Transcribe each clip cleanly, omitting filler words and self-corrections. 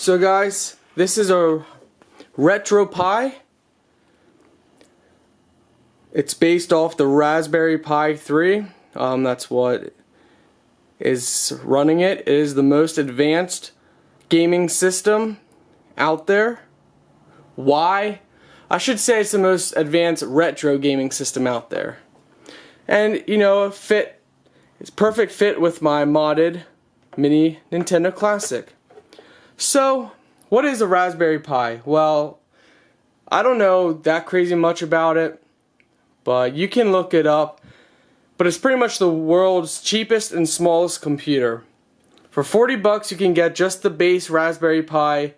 So guys, this is a Retropie. It's based off the Raspberry Pi 3. That's what is running it. It is the most advanced gaming system out there. Why? I should say it's the most advanced retro gaming system out there. And you know, it's perfect fit with my modded mini Nintendo Classic. So, what is a Raspberry Pi? Well, I don't know that crazy much about it, but you can look it up. But it's pretty much the world's cheapest and smallest computer. For 40 bucks you can get just the base Raspberry Pi,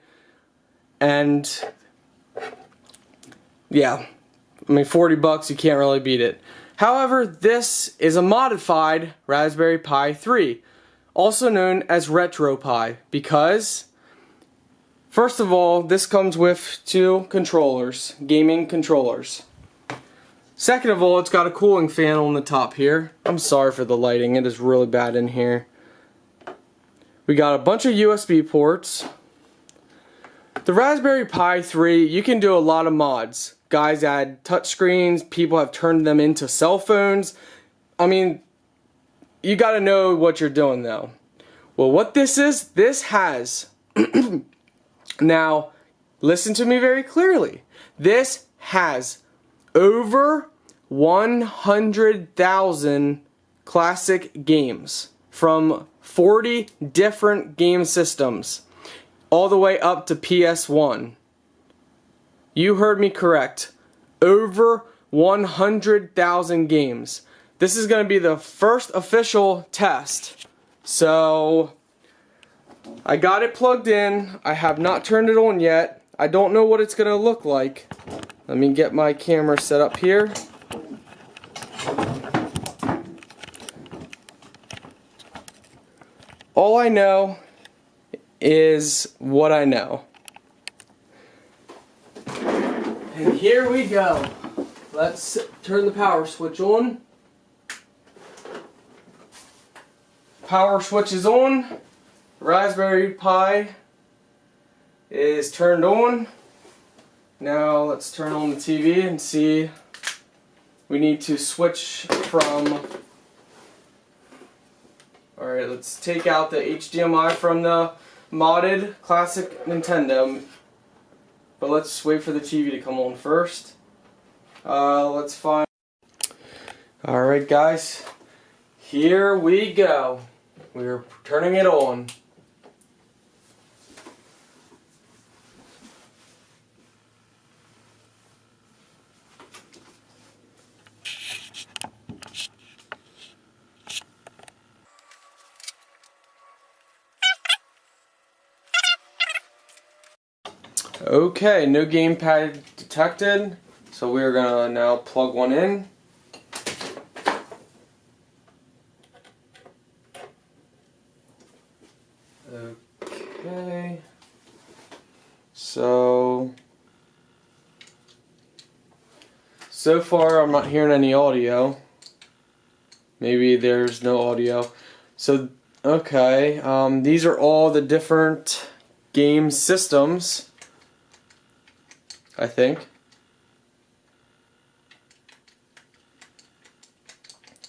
and yeah, I mean 40 bucks, you can't really beat it. However, this is a modified Raspberry Pi 3, also known as Retropie, because first of all, this comes with two controllers, gaming controllers. Second of all, it's got a cooling fan on the top here. I'm sorry for the lighting, it is really bad in here. We got a bunch of USB ports. The Raspberry Pi 3, you can do a lot of mods. Guys add touchscreens, people have turned them into cell phones. I mean, you gotta know what you're doing though. Well, what this is, this has, now, listen to me very clearly. This has over 100,000 classic games from 40 different game systems, all the way up to PS1. You heard me correct. Over 100,000 games. This is going to be the first official test. So, I got it plugged in. I have not turned it on yet. I don't know what it's going to look like. Let me get my camera set up here. All I know is what I know. And here we go. Let's turn the power switch on. Power switch is on. Raspberry Pi is turned on. Now let's turn on the TV and see. We need to switch from... Alright, let's take out the HDMI from the modded classic Nintendo. But let's wait for the TV to come on first. Let's find... Alright guys, here we go. We're turning it on. Okay, no gamepad detected, so we're gonna now plug one in. Okay, so far I'm not hearing any audio. Maybe there's no audio. So, okay, these are all the different game systems, I think.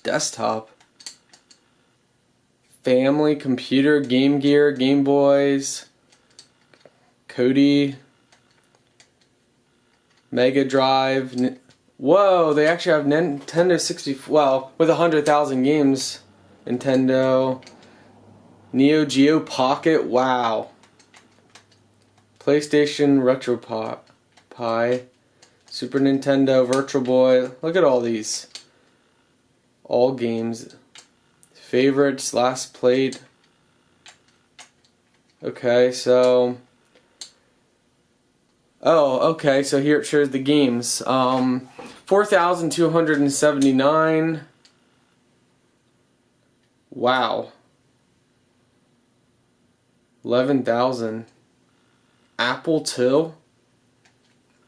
Desktop. Family, computer, Game Gear, Game Boys, Cody, Mega Drive. Whoa, they actually have Nintendo 64, well, with 100,000 games. Nintendo, Neo Geo Pocket, wow. PlayStation, Retropie, Super Nintendo, Virtual Boy. Look at all these. All games. Favorites, last played. Okay, so... Oh, okay, so here it shows the games. 4,279. Wow. 11,000. Apple II.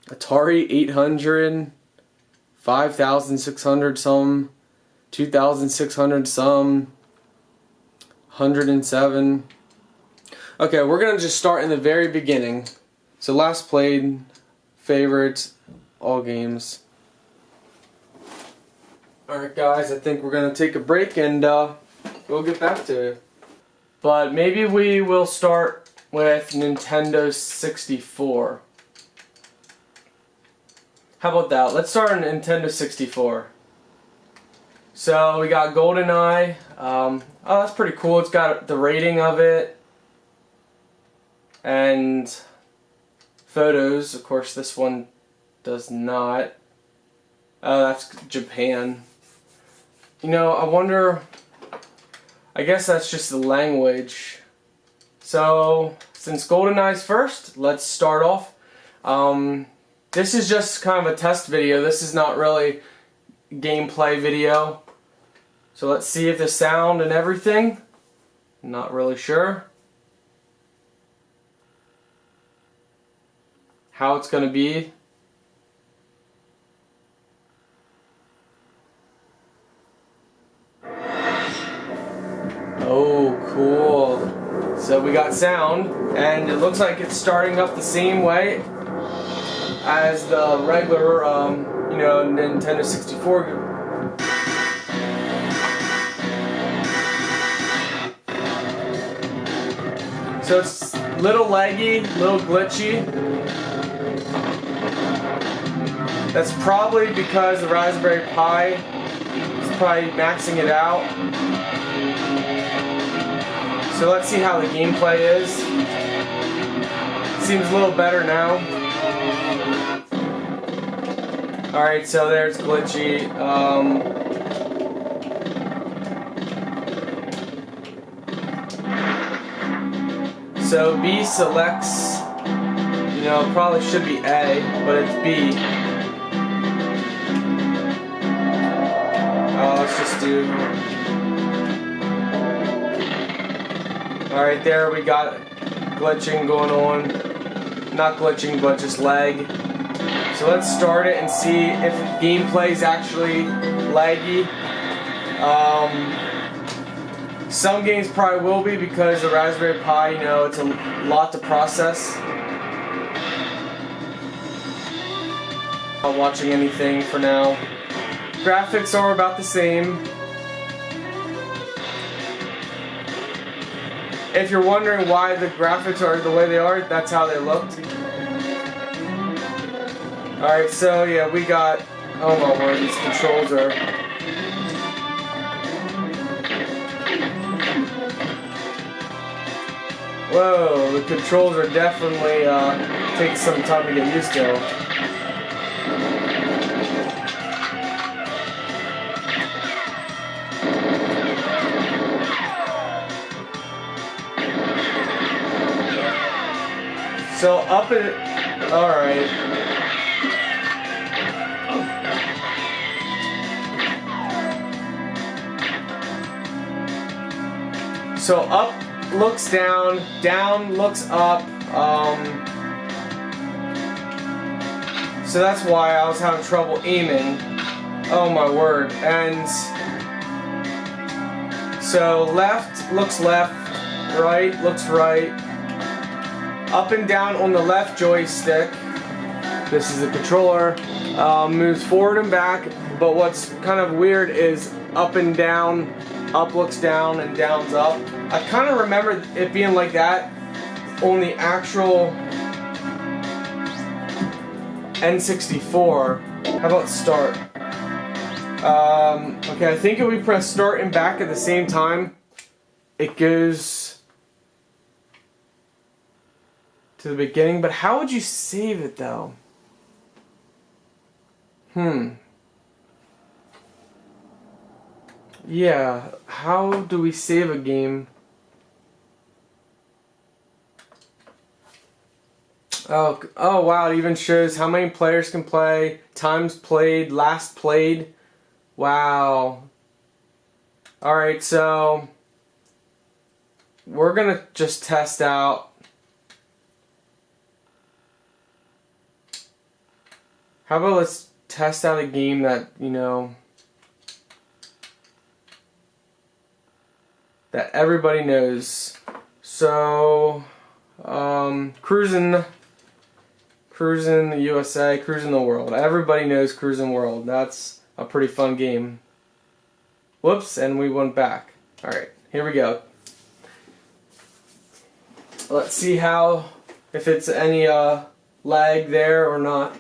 Atari 800. 5,600 some. 2,600 some. 107. Okay, we're gonna just start in the very beginning. So last played, favorites, all games. Alright guys, I think we're gonna take a break and we'll get back to it. But maybe we will start with Nintendo 64. How about that? Let's start on Nintendo 64. So we got GoldenEye. Oh, that's pretty cool. It's got the rating of it. And photos. Of course, this one does not. Oh, that's Japan. You know, I wonder... I guess that's just the language. So, since GoldenEye's first, let's start off. This is just kind of a test video. This is not really gameplay video. So let's see if the sound and everything. Not really sure how it's gonna be. Oh, cool. So we got sound, and it looks like it's starting up the same way as the regular, you know, Nintendo 64. So it's a little laggy, a little glitchy. That's probably because the Raspberry Pi is probably maxing it out. So let's see how the gameplay is. Seems a little better now. Alright, so there's glitchy. So B selects, you know, probably should be A, but it's B. Let's just do... Alright, there we got glitching going on. Not glitching, but just lag. So let's start it and see if gameplay is actually laggy. Some games probably will be because the Raspberry Pi, you know, it's a lot to process. Not watching anything for now. Graphics are about the same. If you're wondering why the graphics are the way they are, that's how they looked. Alright, so yeah, we got... Oh my word, these controls are... Whoa, the controls are definitely take some time to get used to. So up it, alright. So up looks down, down looks up. So that's why I was having trouble aiming. Oh my word. And so left looks left, right looks right. Up and down on the left joystick. This is the controller. Moves forward and back. But what's kind of weird is up and down. Up looks down and down's up. I kind of remember it being like that on the actual N64. How about start? Okay, I think if we press start and back at the same time, it goes to the beginning. But how would you save it though? Yeah, how do we save a game? Oh wow, it even shows how many players can play, times played, last played. Wow. Alright, so we're gonna just test out. How about let's test out a game that, you know, that everybody knows. So So, Cruis'n USA, Cruis'n the World. Everybody knows Cruis'n World. That's a pretty fun game. Whoops, and we went back. Alright, here we go. Let's see if it's any lag there or not.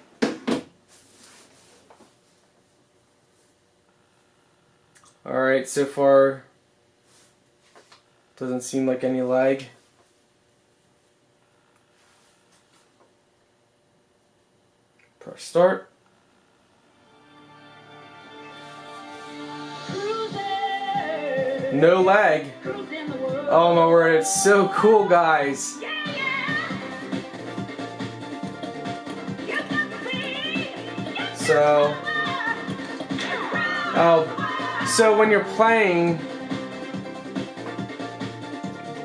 Alright, so far doesn't seem like any lag. Press start. No lag. Oh my word, it's so cool, guys. So when you're playing,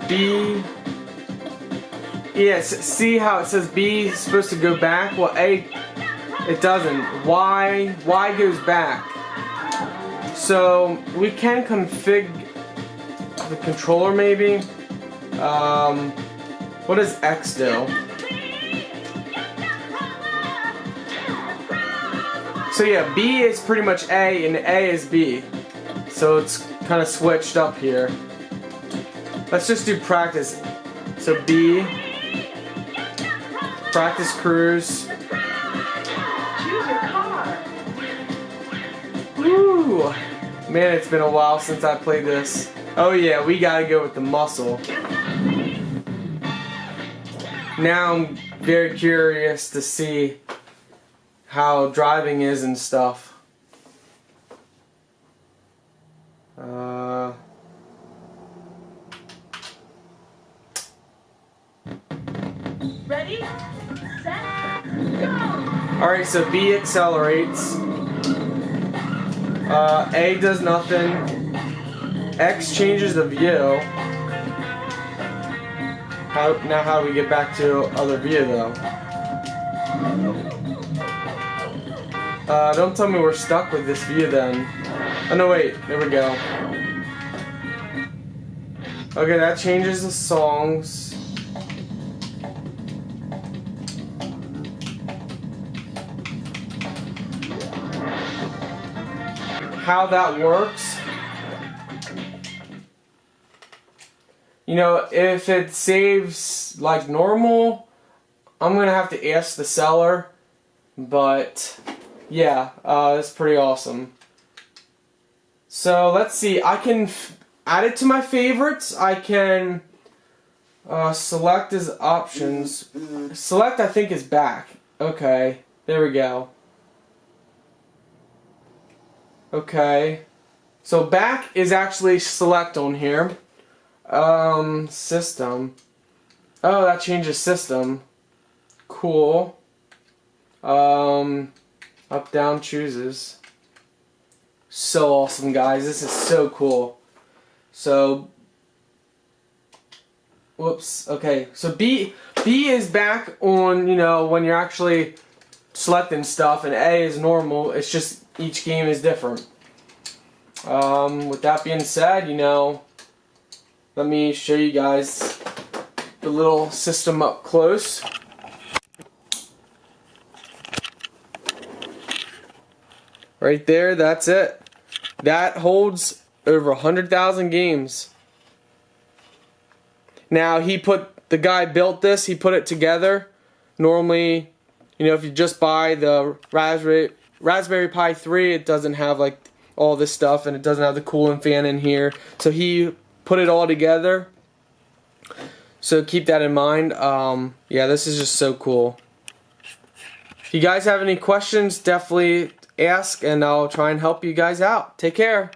B, yes, see how it says B is supposed to go back? Well, A, it doesn't. Y goes back. So we can configure the controller maybe. What does X do? So yeah, B is pretty much A and A is B. So it's kind of switched up here. Let's just do practice. So B, practice cruise. Choose your car. Woo! Man, it's been a while since I played this. Oh yeah, we gotta go with the muscle. Now I'm very curious to see how driving is and stuff. Ready, set, go! Alright, so B accelerates. A does nothing. X changes the view. Now how do we get back to other view though? Don't tell me we're stuck with this view then. Oh no, wait, there we go. Okay, that changes the songs. How that works, you know, if it saves like normal, I'm gonna have to ask the seller, but yeah, it's pretty awesome. So let's see, I can add it to my favorites. I can select as options. Select, I think, is back. Okay, there we go. Okay, so back is actually select on here. System. Oh, that changes system. Cool. Up, down chooses. So awesome, guys. This is so cool. So, whoops. Okay, so B is back on, you know, when you're actually selecting stuff, and A is normal. It's just each game is different. With that being said, you know, let me show you guys the little system up close. Right there, that's it. That holds over 100,000 games. Now, the guy built this, he put it together. Normally, you know, if you just buy the Raspberry Pi 3, it doesn't have like all this stuff, and it doesn't have the cooling fan in here. So he put it all together. So keep that in mind. Yeah, this is just so cool. If you guys have any questions, definitely ask, and I'll try and help you guys out. Take care.